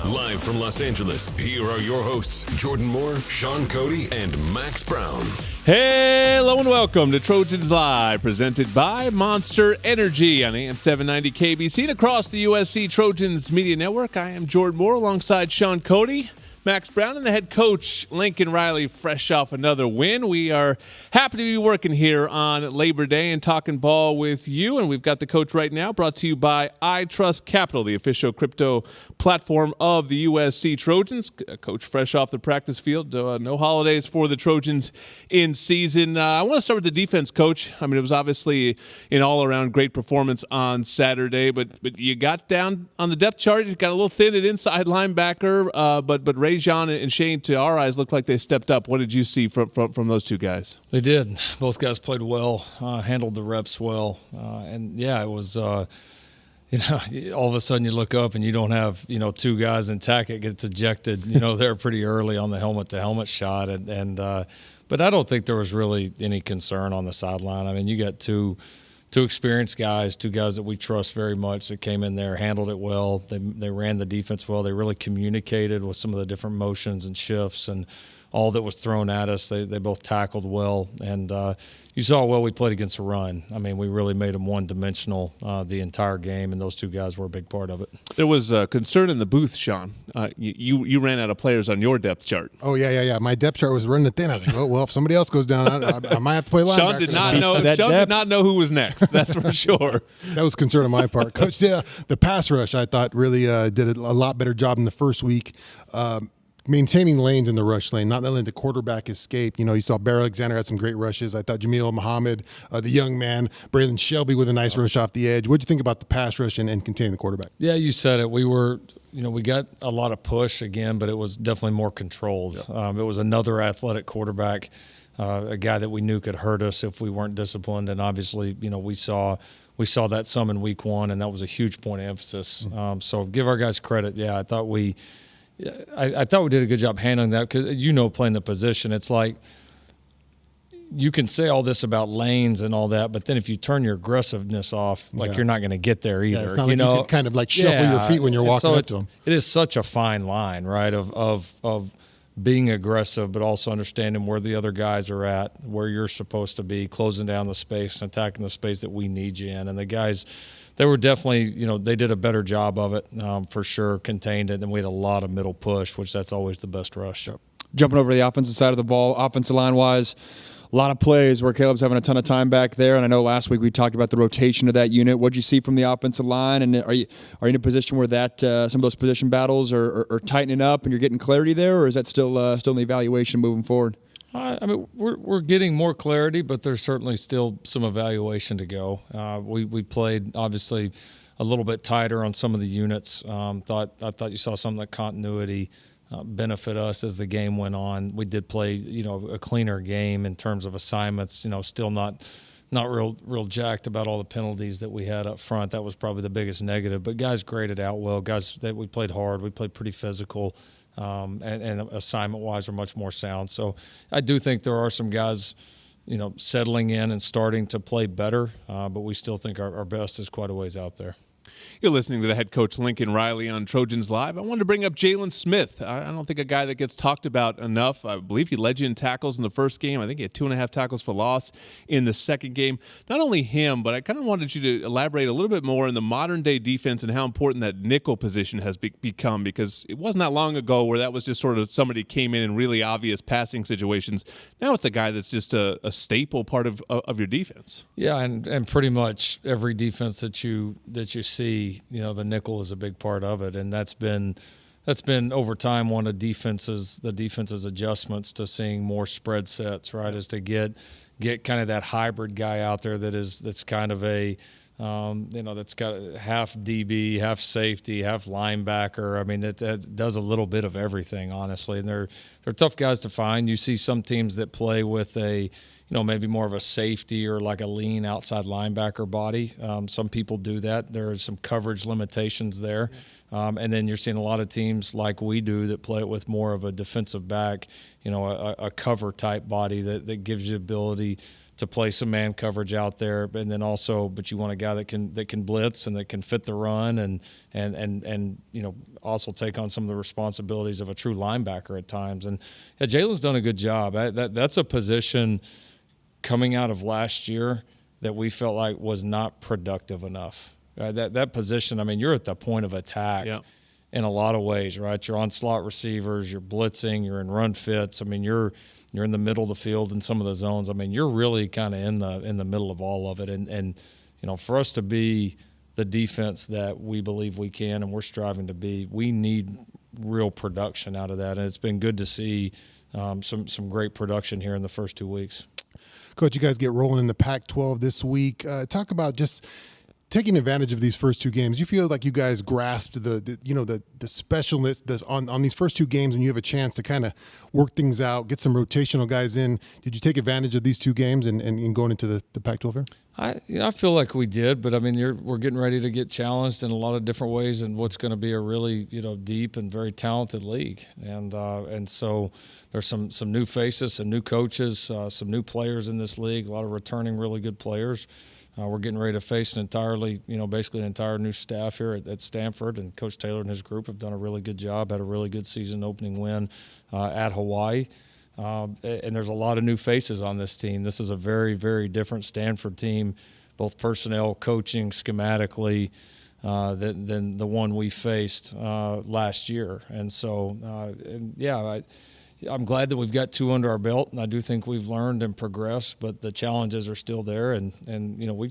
Live from Los Angeles, here are your hosts, Jordan Moore, Sean Cody, and Max Brown. Hello and welcome to Trojans Live, presented by Monster Energy on AM 790 KBC and across the USC Trojans Media Network. I am Jordan Moore alongside Sean Cody, Max Brown, and the head coach, Lincoln Riley, fresh off another win. We are happy to be working here on Labor Day and talking ball with you. And we've got the coach right now, brought to you by I Trust Capital, the official crypto platform of the USC Trojans. Coach fresh off the practice field. No holidays for the Trojans in season. I want to start with the defense, Coach. I mean, it was obviously an all-around great performance on Saturday, but you got down on the depth chart. You got a little thin at inside linebacker, but John and Shane, to our eyes, looked like they stepped up. What did you see from those two guys? They did. Both guys played well, handled the reps well, and yeah, it was. All of a sudden you look up and you don't have two guys in tackle gets ejected. They're pretty early on the helmet-to-helmet shot, but I don't think there was really any concern on the sideline. I mean, you got two experienced guys, two guys that we trust very much that came in there, handled it well. They ran the defense well. They really communicated with some of the different motions and shifts and all that was thrown at us. They both tackled well. And you saw how well we played against the run. I mean, we really made them one-dimensional the entire game, and those two guys were a big part of it. There was concern in the booth, Sean. You ran out of players on your depth chart. Oh, yeah. My depth chart was running thin. I was like, oh, well, if somebody else goes down, I might have to play linebacker. Sean did not know who was next. That's for sure. That was concern on my part. Coach, the pass rush, I thought, really did a lot better job in the first week. Maintaining lanes in the rush lane, not letting the quarterback escape. You saw Bear Alexander had some great rushes. I thought Jamil Muhammad, the young man, Braylon Shelby with a nice rush off the edge. What do you think about the pass rush and containing the quarterback? Yeah, you said it. We were, we got a lot of push again, but it was definitely more controlled. Yep. It was another athletic quarterback, a guy that we knew could hurt us if we weren't disciplined. And obviously, we saw that some in week one, and that was a huge point of emphasis. Mm-hmm. So give our guys credit. Yeah, I thought we did a good job handling that because, playing the position, it's like you can say all this about lanes and all that, but then if you turn your aggressiveness off, you're not going to get there either. Yeah, it's not like you can kind of shuffle your feet when you're walking up to them. It is such a fine line, right, of being aggressive, but also understanding where the other guys are at, where you're supposed to be, closing down the space and attacking the space that we need you in. And the guys – they were definitely, they did a better job of it, for sure, contained it, and we had a lot of middle push, which that's always the best rush. Yep. Jumping over to the offensive side of the ball, offensive line-wise, a lot of plays where Caleb's having a ton of time back there, and I know last week we talked about the rotation of that unit. What did you see from the offensive line, and are you in a position where that some of those position battles are tightening up and you're getting clarity there, or is that still in the evaluation moving forward? I mean, we're getting more clarity, but there's certainly still some evaluation to go. We played obviously a little bit tighter on some of the units. I thought you saw some of the continuity benefit us as the game went on. We did play a cleaner game in terms of assignments. Still not real jacked about all the penalties that we had up front. That was probably the biggest negative. But guys graded out well. Guys that we played hard. We played pretty physical. And assignment-wise are much more sound. So I do think there are some guys, settling in and starting to play better, but we still think our best is quite a ways out there. You're listening to the head coach, Lincoln Riley, on Trojans Live. I wanted to bring up Jalen Smith. I don't think a guy that gets talked about enough. I believe he led you in tackles in the first game. I think he had 2.5 tackles for loss in the second game. Not only him, but I kind of wanted you to elaborate a little bit more in the modern-day defense and how important that nickel position has become, because it wasn't that long ago where that was just sort of somebody came in really obvious passing situations. Now it's a guy that's just a staple part of your defense. Yeah, and pretty much every defense that you see, the nickel is a big part of it, and that's been over time one of the defense's adjustments to seeing more spread sets, right? Is to get kind of that hybrid guy out there that's kind of a that's got half DB, half safety, half linebacker. I mean, it does a little bit of everything, honestly, and they're tough guys to find. You see some teams that play with a maybe more of a safety or like a lean outside linebacker body. Some people do that. There are some coverage limitations there. And then you're seeing a lot of teams like we do that play it with more of a defensive back, a cover type body that gives you ability to play some man coverage out there, and then also, but you want a guy that can blitz and that can fit the run, and also take on some of the responsibilities of a true linebacker at times. And yeah, Jalen's done a good job. That's a position coming out of last year that we felt like was not productive enough. That position, I mean, you're at the point of attack. Yeah. In a lot of ways, right? You're on slot receivers, you're blitzing, you're in run fits. I mean, you're in the middle of the field in some of the zones. I mean, you're really kind of in the middle of all of it. And for us to be the defense that we believe we can and we're striving to be, we need real production out of that. And it's been good to see some great production here in the first 2 weeks. Coach, you guys get rolling in the Pac-12 this week. Talk about just taking advantage of these first two games. You feel like you guys grasped the specialness on these first two games, and you have a chance to kind of work things out, get some rotational guys in. Did you take advantage of these two games and going into the Pac-12 here? I feel like we did, but I mean, we're getting ready to get challenged in a lot of different ways in what's going to be a really deep and very talented league, and so there's some new faces, some new coaches, some new players in this league, a lot of returning really good players. We're getting ready to face basically an entire new staff here at Stanford, and Coach Taylor and his group have done a really good job, had a really good season opening win at Hawaii. And there's a lot of new faces on this team. This is a very, very different Stanford team, both personnel, coaching, schematically, than the one we faced last year. And so, I'm glad that we've got two under our belt, and I do think we've learned and progressed, but the challenges are still there. And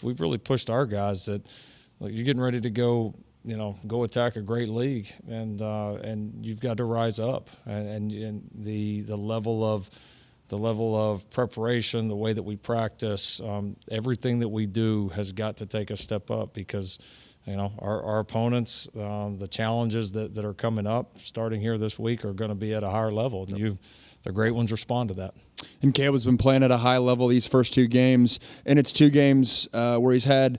we've really pushed our guys that, like, you're getting ready to go attack a great league, and you've got to rise up. And the level of preparation, the way that we practice, everything that we do has got to take a step up, because our opponents, the challenges that are coming up starting here this week are going to be at a higher level. And the great ones respond to that. And Caleb's been playing at a high level these first two games, and it's two games where he's had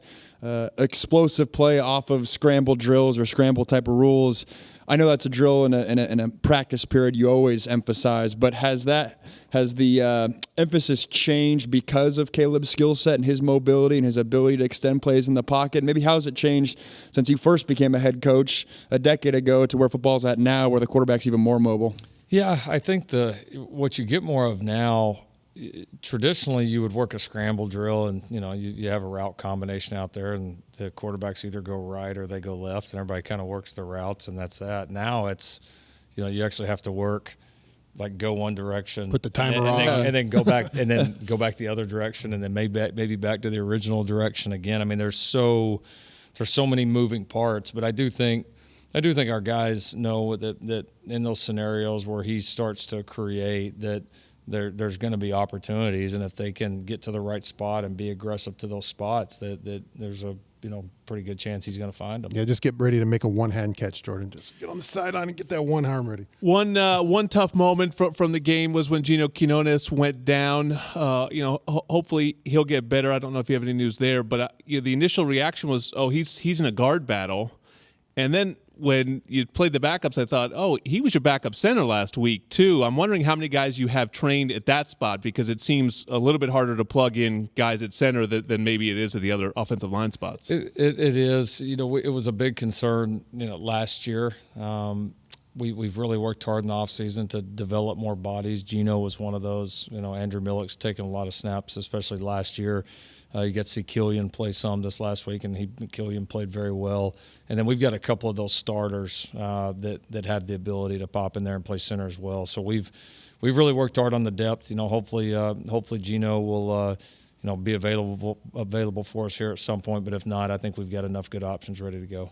explosive play off of scramble drills or scramble type of rules. I know that's a drill in a practice period you always emphasize, but has the emphasis changed because of Caleb's skill set and his mobility and his ability to extend plays in the pocket? Maybe how has it changed since you first became a head coach a decade ago to where football's at now, where the quarterback's even more mobile? Yeah, I think what you get more of now, traditionally you would work a scramble drill, and you have a route combination out there, and the quarterbacks either go right or they go left, and everybody kind of works their routes, and that's that. Now it's you actually have to work, like, go one direction, put the timer on, and then go back and then go back the other direction, and then maybe back to the original direction again. I mean, there's so many moving parts, but I do think our guys know that in those scenarios where he starts to create that, there's going to be opportunities, and if they can get to the right spot and be aggressive to those spots, that there's a pretty good chance he's going to find them. Yeah, just get ready to make a one-hand catch, Jordan. Just get on the sideline and get that one arm ready. One tough moment from the game was when Gino Quinones went down. Hopefully he'll get better. I don't know if you have any news there, but the initial reaction was, he's in a guard battle, and then when you played the backups, I thought, he was your backup center last week too. I'm wondering how many guys you have trained at that spot, because it seems a little bit harder to plug in guys at center than maybe it is at the other offensive line spots. It is. It was a big concern, last year. We've really worked hard in the offseason to develop more bodies. Gino was one of those. Andrew Millick's taken a lot of snaps, especially last year. You got to see Killian play some this last week, and Killian played very well. And then we've got a couple of those starters that have the ability to pop in there and play center as well. So we've really worked hard on the depth. Hopefully Gino will be available for us here at some point. But if not, I think we've got enough good options ready to go.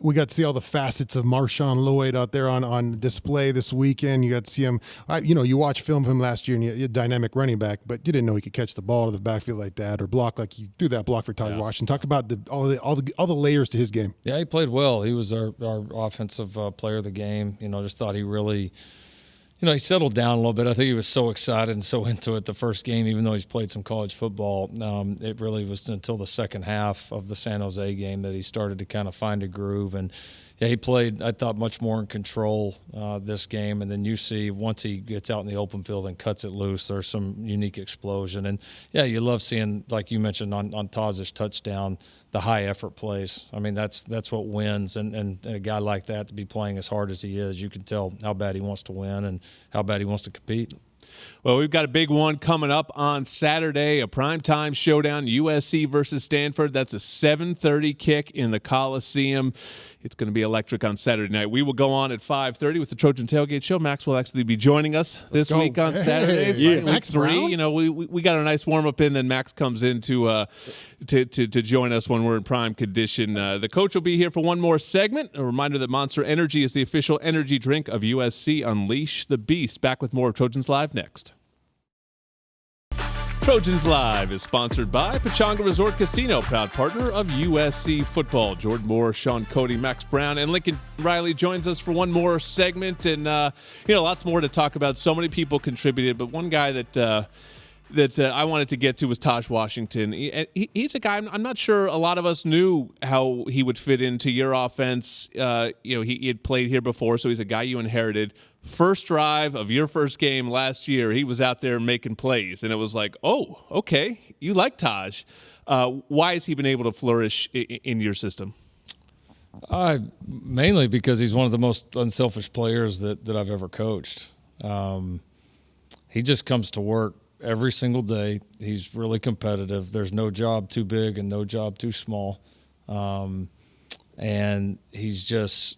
We got to see all the facets of Marshawn Lloyd out there on display this weekend. You got to see him. You watched film of him last year, and you're a dynamic running back, but you didn't know he could catch the ball out of the backfield like that, or block like he threw that block for Tyler Washington. Talk about all the layers to his game. Yeah, he played well. He was our offensive player of the game. Just thought he really. He settled down a little bit. I think he was so excited and so into it the first game, even though he's played some college football. It really was until the second half of the San Jose game that he started to kind of find a groove. And Yeah, he played, I thought, much more in control this game. And then you see once he gets out in the open field and cuts it loose, there's some unique explosion. And, yeah, you love seeing, like you mentioned on Taj's touchdown, the high-effort plays. I mean, that's what wins. And a guy like that to be playing as hard as he is, you can tell how bad he wants to win and how bad he wants to compete. Well, we've got a big one coming up on Saturday, a primetime showdown, USC versus Stanford. That's a 7:30 kick in the Coliseum. It's going to be electric on Saturday night. We will go on at 5:30 with the Trojan Tailgate Show. Max will actually be joining us this week on Saturday. Yeah. Week Max 3. Brown? You know, we got a nice warm-up in, then Max comes in to join us when we're in prime condition. The coach will be here for one more segment. A reminder that Monster Energy is the official energy drink of USC. Unleash the Beast. Back with more of Trojans Live next. Trojans Live is sponsored by Pechanga Resort Casino, proud partner of USC football. Jordan Moore, Sean Cody, Max Brown, and Lincoln Riley joins us for one more segment. And, lots more to talk about. So many people contributed, but one guy that I wanted to get to was Taj Washington. He's a guy, I'm not sure a lot of us knew how he would fit into your offense. He had played here before, so he's a guy you inherited. First drive of your first game last year, he was out there making plays, and it was like, oh, okay, you like Taj. Why has he been able to flourish in your system? Mainly because he's one of the most unselfish players that I've ever coached. He just comes to work every single day. He's really competitive. There's no job too big and no job too small. And he's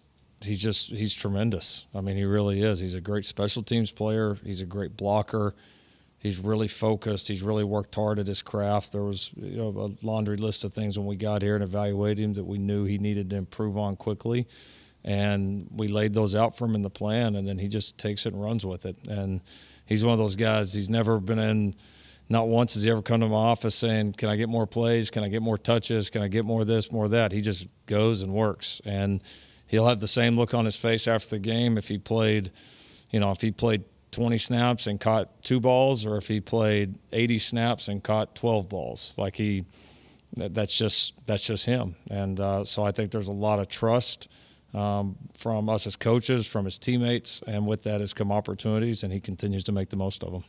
tremendous. I mean, he really is. He's a great special teams player. He's a great blocker. He's really focused. He's really worked hard at his craft. There was a laundry list of things when we got here and evaluated him that we knew he needed to improve on quickly. And we laid those out for him in the plan, and then he just takes it and runs with it. And he's one of those guys, he's never been in, not once has he ever come to my office saying, can I get more plays? Can I get more touches? Can I get more of this, more of that? He just goes and works. And he'll have the same look on his face after the game if he played 20 snaps and caught 2 balls, or if he played 80 snaps and caught 12 balls. That's just him. And so I think there's a lot of trust from us as coaches, from his teammates, and with that has come opportunities, and he continues to make the most of them.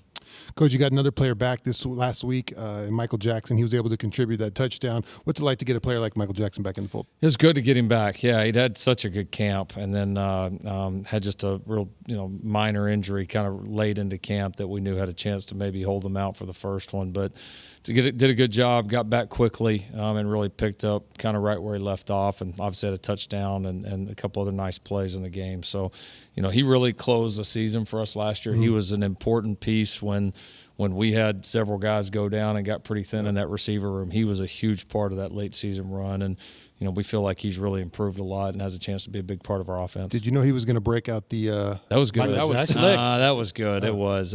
Coach, you got another player back this last week, Michael Jackson. He was able to contribute that touchdown. What's it like to get a player like Michael Jackson back in the fold? It was good to get him back. Yeah, he'd had such a good camp, and then had just a real minor injury kind of late into camp that we knew had a chance to maybe hold him out for the first one. But did a good job, got back quickly, and really picked up kind of right where he left off, and obviously had a touchdown and a couple other nice plays in the game. So, he really closed the season for us last year. Mm-hmm. He was an important piece when we had several guys go down and got pretty thin in that receiver room. He was a huge part of that late season run, and we feel like he's really improved a lot and has a chance to be a big part of our offense. Did you know he was going to break out the that was good. Michael Jackson? That was good. It was.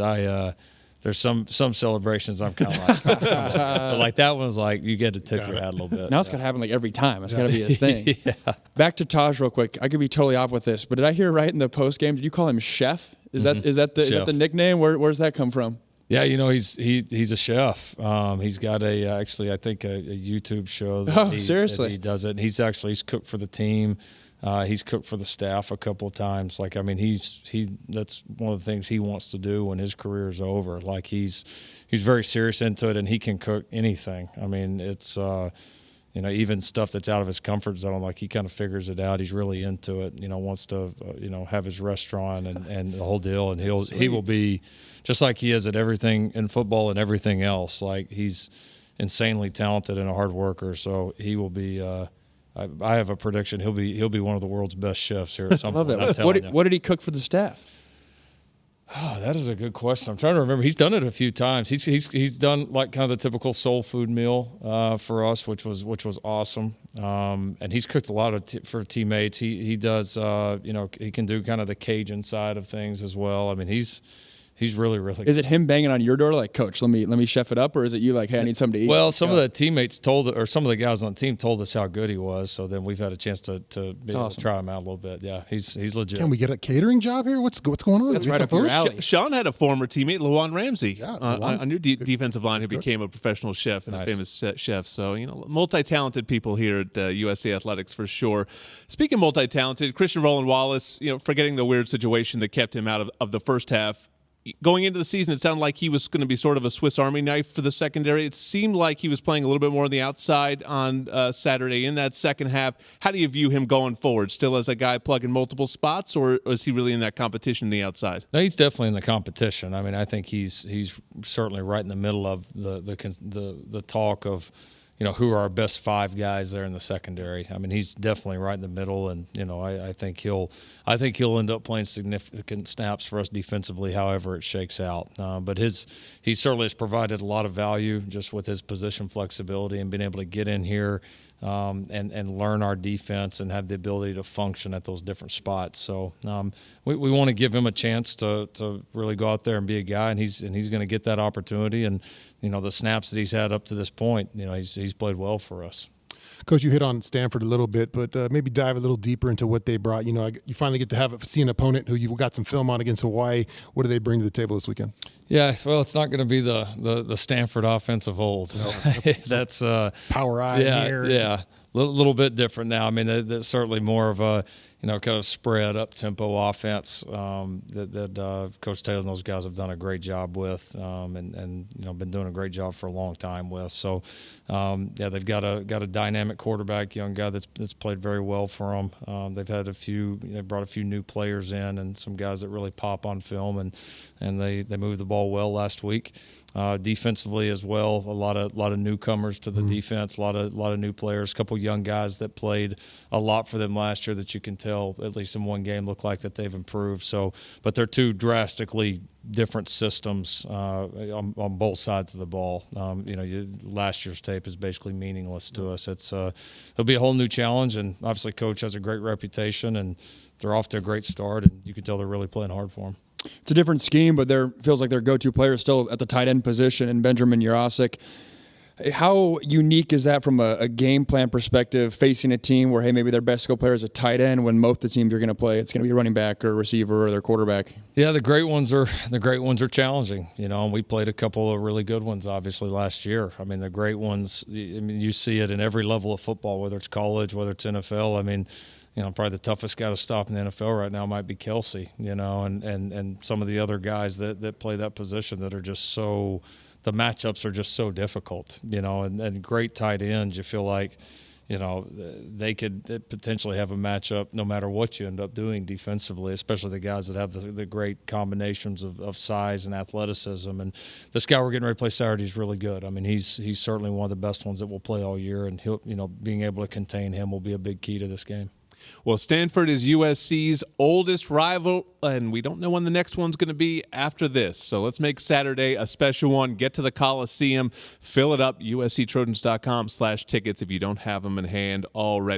There's some celebrations I'm kind of like, but like that one's like you get to tip your hat a little bit. Now it's got to happen like every time. It's got to be his thing. Yeah. Back to Taj real quick. I could be totally off with this, but did I hear right in the post game? Did you call him Chef? Is that the nickname? Where's that come from? Yeah, he's a chef. He's got actually I think a YouTube show that seriously? That he does it. And he's cooked for the team. He's cooked for the staff a couple of times. That's one of the things he wants to do when his career is over. Like he's very serious into it, and he can cook anything. I mean, it's even stuff that's out of his comfort zone. Like he kind of figures it out. He's really into it. Wants to have his restaurant and the whole deal. And he will be just like he is at everything in football and everything else. Like he's insanely talented and a hard worker. So he will be. I have a prediction. He'll be one of the world's best chefs here at some point. Love that. What did he cook for the staff? Oh, that is a good question. I'm trying to remember. He's done it a few times. He's done like kind of the typical soul food meal for us, which was awesome. And he's cooked a lot for teammates. He does. He can do kind of the Cajun side of things as well. I mean, he's he's really, really good. Is it him banging on your door like, Coach, let me chef it up, or is it you like, hey, I need something to eat? Well, some of the teammates some of the guys on the team told us how good he was. So then we've had a chance to be able to try him out a little bit. Yeah, he's legit. Can we get a catering job here? What's going on? That's right up your alley. Sean had a former teammate, LaJuan Ramsey, LaJuan. on your defensive line, who became a professional chef and a famous chef. So, multi-talented people here at USA Athletics for sure. Speaking of multi-talented, Christian Roland Wallace, forgetting the weird situation that kept him out of the first half. Going into the season, it sounded like he was going to be sort of a Swiss Army knife for the secondary. It seemed like he was playing a little bit more on the outside on Saturday in that second half. How do you view him going forward? Still as a guy plugging multiple spots, or is he really in that competition on the outside? No, he's definitely in the competition. I mean, I think he's certainly right in the middle of the talk of, who are our best 5 guys there in the secondary. I mean, he's definitely right in the middle, and I think he'll end up playing significant snaps for us defensively, however it shakes out. But he certainly has provided a lot of value just with his position flexibility and being able to get in here and learn our defense and have the ability to function at those different spots. So we want to give him a chance to really go out there and be a guy, and he's going to get that opportunity. And the snaps that he's had up to this point, he's played well for us. Coach, you hit on Stanford a little bit, but maybe dive a little deeper into what they brought. You finally get to see an opponent who you've got some film on against Hawaii. What do they bring to the table this weekend? Yeah, well, it's not going to be the Stanford offense of old. No. That's power eye here. Yeah, a little bit different now. I mean, that's certainly more of a kind of spread up tempo offense that Coach Taylor and those guys have done a great job with, and been doing a great job for a long time with. So they've got a dynamic quarterback, young guy that's played very well for them. They've brought a few new players in and some guys that really pop on film, and they moved the ball well last week. Defensively as well, a lot of newcomers to the defense, a lot of new players, a couple young guys that played a lot for them last year that you can tell, at least in one game, look like that they've improved. So, but they're two drastically different systems on both sides of the ball. Last year's tape is basically meaningless to us. It'll be a whole new challenge, and obviously Coach has a great reputation, and they're off to a great start, and you can tell they're really playing hard for him. It's a different scheme, but feels like their go-to player is still at the tight end position in Benjamin Jurasik. How unique is that from a game plan perspective, facing a team where, hey, maybe their best skill player is a tight end when most of the teams you're going to play, it's going to be a running back or a receiver or their quarterback? Yeah, the great ones are challenging, and we played a couple of really good ones, obviously, last year. I mean, the great ones, you see it in every level of football, whether it's college, whether it's NFL. I mean, probably the toughest guy to stop in the NFL right now might be Kelsey, and some of the other guys that play that position that are just so – the matchups are just so difficult, and great tight ends, you feel like, they could potentially have a matchup no matter what you end up doing defensively, especially the guys that have the great combinations of size and athleticism. And this guy we're getting ready to play Saturday is really good. I mean, he's certainly one of the best ones that will play all year, and being able to contain him will be a big key to this game. Well, Stanford is USC's oldest rival, and we don't know when the next one's going to be after this. So let's make Saturday a special one. Get to the Coliseum, fill it up, usctrojans.com/tickets if you don't have them in hand already.